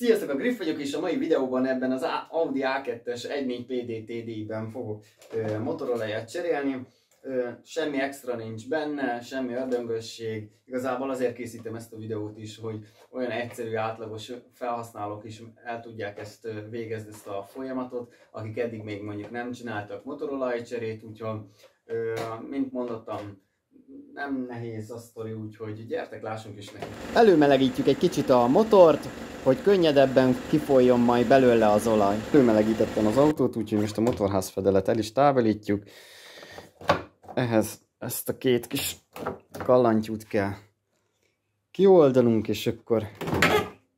Sziasztok, a Griff vagyok, és a mai videóban ebben az Audi A2-es 1.4 PDTD-ben fogok motorolajat cserélni. Semmi extra nincs benne, semmi ördöngösség. Igazából azért készítem ezt a videót is, hogy olyan egyszerű, átlagos felhasználók is el tudják ezt végezni, ezt a folyamatot, akik eddig még mondjuk nem csináltak motorolajcserét, úgyhogy mint mondottam, nem nehéz a sztori, úgyhogy gyertek, lássunk is neki. Előmelegítjük egy kicsit a motort, hogy könnyedebben kifolyjon majd belőle az olaj. Előmelegítettem az autót, úgyhogy most a motorházfedelet el is távolítjuk. Ehhez ezt a két kis kallantyút kell kioldanunk, és akkor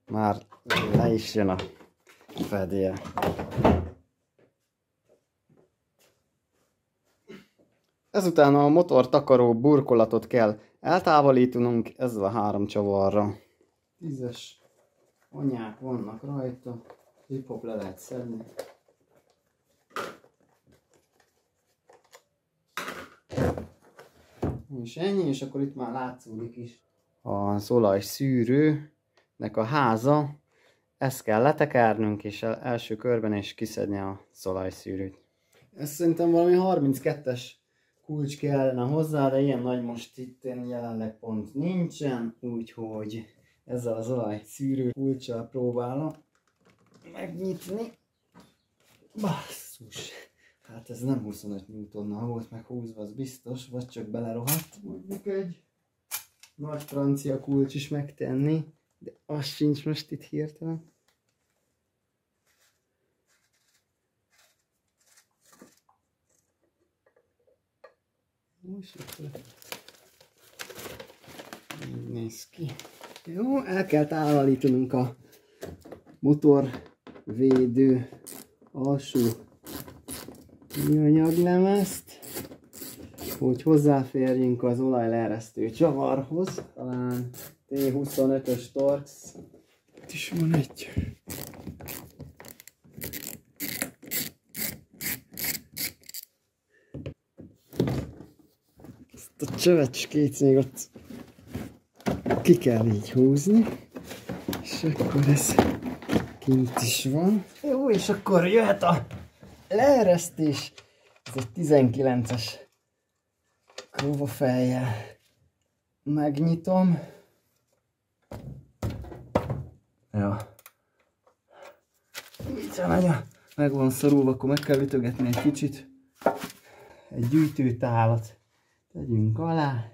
már le is jön a fedél. Ezután a motor takaró burkolatot kell eltávolítanunk ezzel a 3 csavarra. 10-es anyák vannak rajta, hip-hop le lehet szedni. És ennyi, és akkor itt már látszódik is az olajszűrőnek a háza. Ezt kell letekernünk, és első körben is kiszedni a olajszűrőt. Ez szerintem valami 32-es kulcs kellene hozzá, de ilyen nagy most itt jelenleg pont nincsen, úgyhogy ezzel az olajszűrő kulccsal próbálom megnyitni. Basszus! Hát ez nem 25 Newtonnal volt meghúzva, az biztos, vagy csak belerohadt. Mondjuk egy nagy francia kulcs is megtenni, de az sincs most itt hirtelen. Most akkor így néz ki. Jó, el kell távolítanunk a motorvédő alsó műanyaglemezt, hogy hozzáférjünk az olajleeresztő csavarhoz. Talán T25-ös Torx. Itt is van egy. Ezt a csövecskét még ott ki kell így húzni, és akkor ez kint is van. Jó, és akkor jöhet a leeresztés. Ez egy 19-es próbafejjel. Megnyitom. Ja. Így van, meg van szorulva, akkor meg kell ütögetni egy kicsit. Egy gyűjtőtálat tegyünk alá.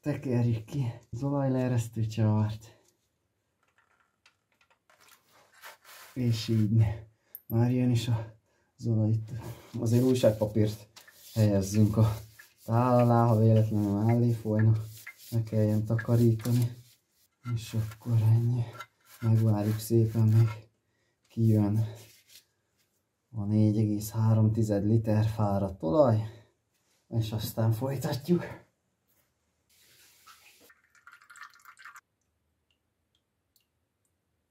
Tekerjük ki az olajleeresztő csavart. És így már jön is az olaj. Itt azért újságpapírt helyezzünk a tál alá, ha véletlenül mellé folyna, ne kelljen takarítani. És akkor ennyi. Megvárjuk szépen, még kijön a 4,3 liter fáradt olaj, és aztán folytatjuk.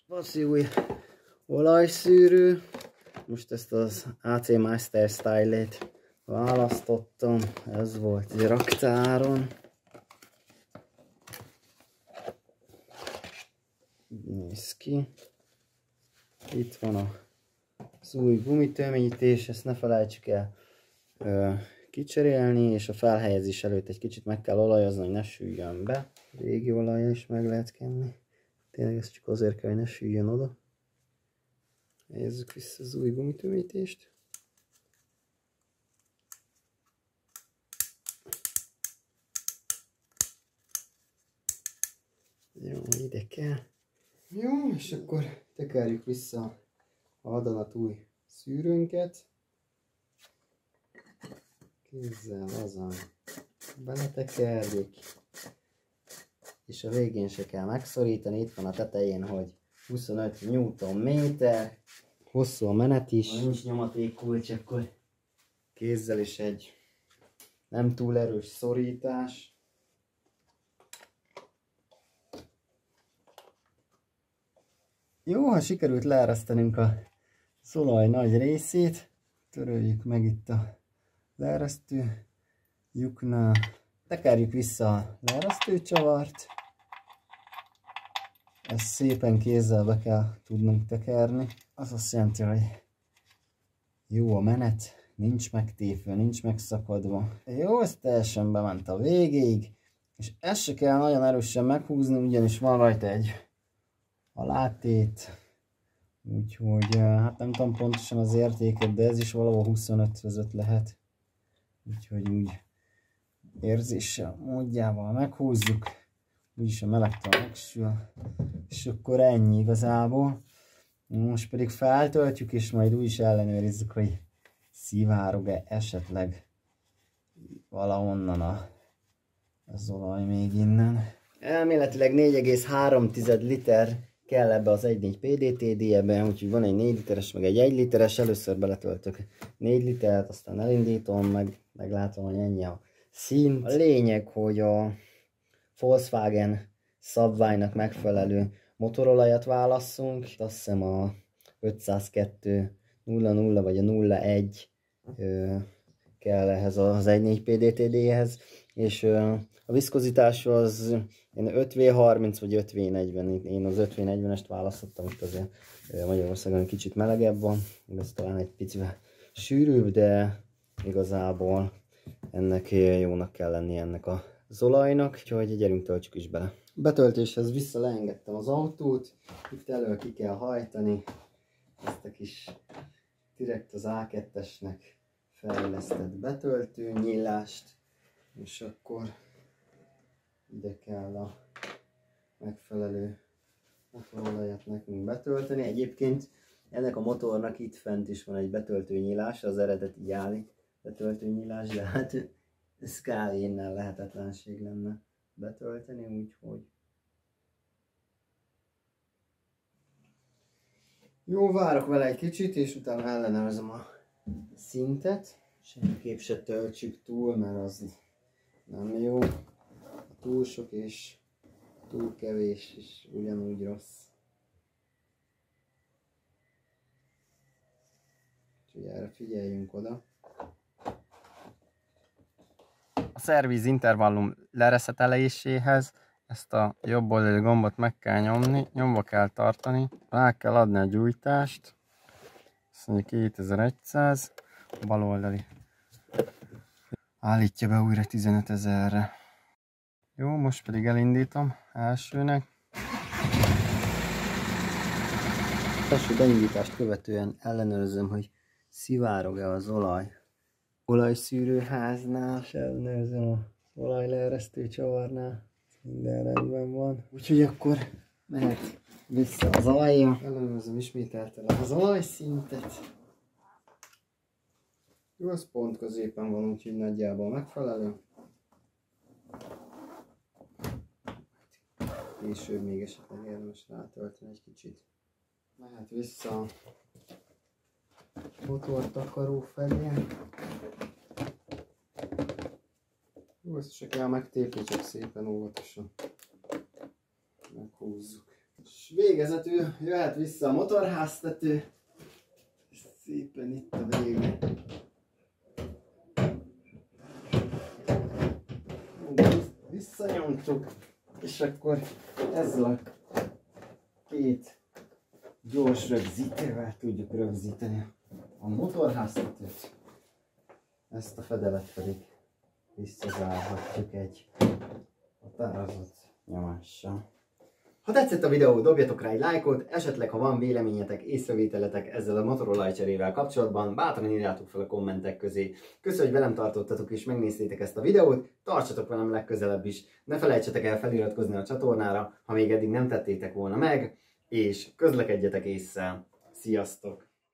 Baszi új olajszűrő. Most ezt az AC Master Style-et választottam. Ez volt egy raktáron. Néz ki. Itt van az új gumitömítés, ezt ne felejtsük el kicserélni, és a felhelyezés előtt egy kicsit meg kell olajozni, hogy ne süljön be. Régi olajja is meg lehet kenni. Tényleg ez csak azért kell, hogy ne süljön oda. Helyezzük vissza az új gumitömítést. Jó, ide kell. Jó, és akkor tekerjük vissza a vadonatúj szűrőnket. Kézzel lazán beletekerjük. És a végén se kell megszorítani. Itt van a tetején, hogy 25 Nm. Hosszú a menet is. Ha nincs nyomatékkulcs, akkor kézzel is egy nem túl erős szorítás. Jó, ha sikerült leeresztenünk az olaj nagy részét, töröljük meg itt a leeresztő lyuknál. Tekerjük vissza a leeresztőcsavart. ezt szépen kézzel be kell tudnunk tekerni. Az azt jelenti, hogy jó a menet, nincs megtépve, nincs megszakadva. Jó, ez teljesen bement a végéig, és ezt se kell nagyon erősen meghúzni, ugyanis van rajta egy alátét. Úgyhogy hát nem tudom pontosan az értéket, de ez is valahol 25 között lehet. Úgyhogy úgy érzéssel, módjával meghúzzuk. Úgyis a melegtal megsül. És akkor ennyi igazából. Most pedig feltöltjük, és majd úgy is ellenőrizzük, hogy szivárog-e esetleg valahonnan az olaj még innen. Elméletileg 4,3 liter kell ebbe az 1.4 PDTD-ebe, úgyhogy van egy 4 literes, meg egy 1 literes. Először beletöltök 4 litert, aztán elindítom, meglátom, hogy ennyi a szint. A lényeg, hogy a Volkswagen szabványnak megfelelő motorolajat válasszunk. Azt hiszem a 502.00 vagy a 01 kell ehhez az 1.4 PDTD-hez, és a viszkozitású az én 5V30 vagy 5V40, én az 5V40-est választottam, itt azért Magyarországon kicsit melegebb van, ez talán egy picivel sűrűbb, de igazából ennek jónak kell lenni ennek az olajnak, úgyhogy gyerünk töltsük is bele. Betöltéshez vissza leengedtem az autót, itt elől ki kell hajtani ezt a kis direkt az A2-esnek fejlesztett betöltő nyílást, és akkor ide kell a megfelelő motorolajat nekünk betölteni. Egyébként ennek a motornak itt fent is van egy betöltőnyílás, az eredeti gyári betöltőnyílás, de hát ez kb. Innen lehetetlenség lenne betölteni, úgyhogy jó, várok vele egy kicsit, és utána ellenőrzöm a szintet. Semmiképp se töltsük túl, mert az nem jó. Túl sok és túl kevés is ugyanúgy rossz. Úgyhogy erre figyeljünk oda. A szerviz intervallum lereszeteléséhez ezt a jobb oldali gombot meg kell nyomni, nyomva kell tartani, rá kell adni a gyújtást, azt mondja 2100, a bal oldali állítja be újra 15.000-re. Jó, most pedig elindítom elsőnek. Első beindítást követően ellenőrzöm, hogy szivárog-e az olaj. Olajszűrőháznál és ellenőrzöm az olajleeresztő csavarnál. Minden rendben van. Úgyhogy akkor mehet vissza az alja. Ellenőrzöm ismételten az olajszintet. Jó, az pont középen van, úgyhogy nagyjából megfelelő. Később még esetleg érdemes rátölteni egy kicsit. Mehet vissza a motortakaró felé. Jó, ezt se kell megtépni, csak szépen óvatosan meghúzzuk. És végezetül jöhet vissza a motorháztető. Szépen itt a vége. Visszanyomtuk, és akkor ezzel a két gyors rögzítővel tudjuk rögzíteni a motorháztetőt. Ezt a fedelet pedig visszazárhatjuk egy határozott nyomással. Ha tetszett a videó, dobjatok rá egy lájkot, esetleg ha van véleményetek, észrevételetek ezzel a motorolajcserével kapcsolatban, bátran írjátok fel a kommentek közé. Köszönöm, hogy velem tartottatok és megnéztétek ezt a videót, tartsatok velem legközelebb is, ne felejtsetek el feliratkozni a csatornára, ha még eddig nem tettétek volna meg, és közlekedjetek ésszel. Sziasztok!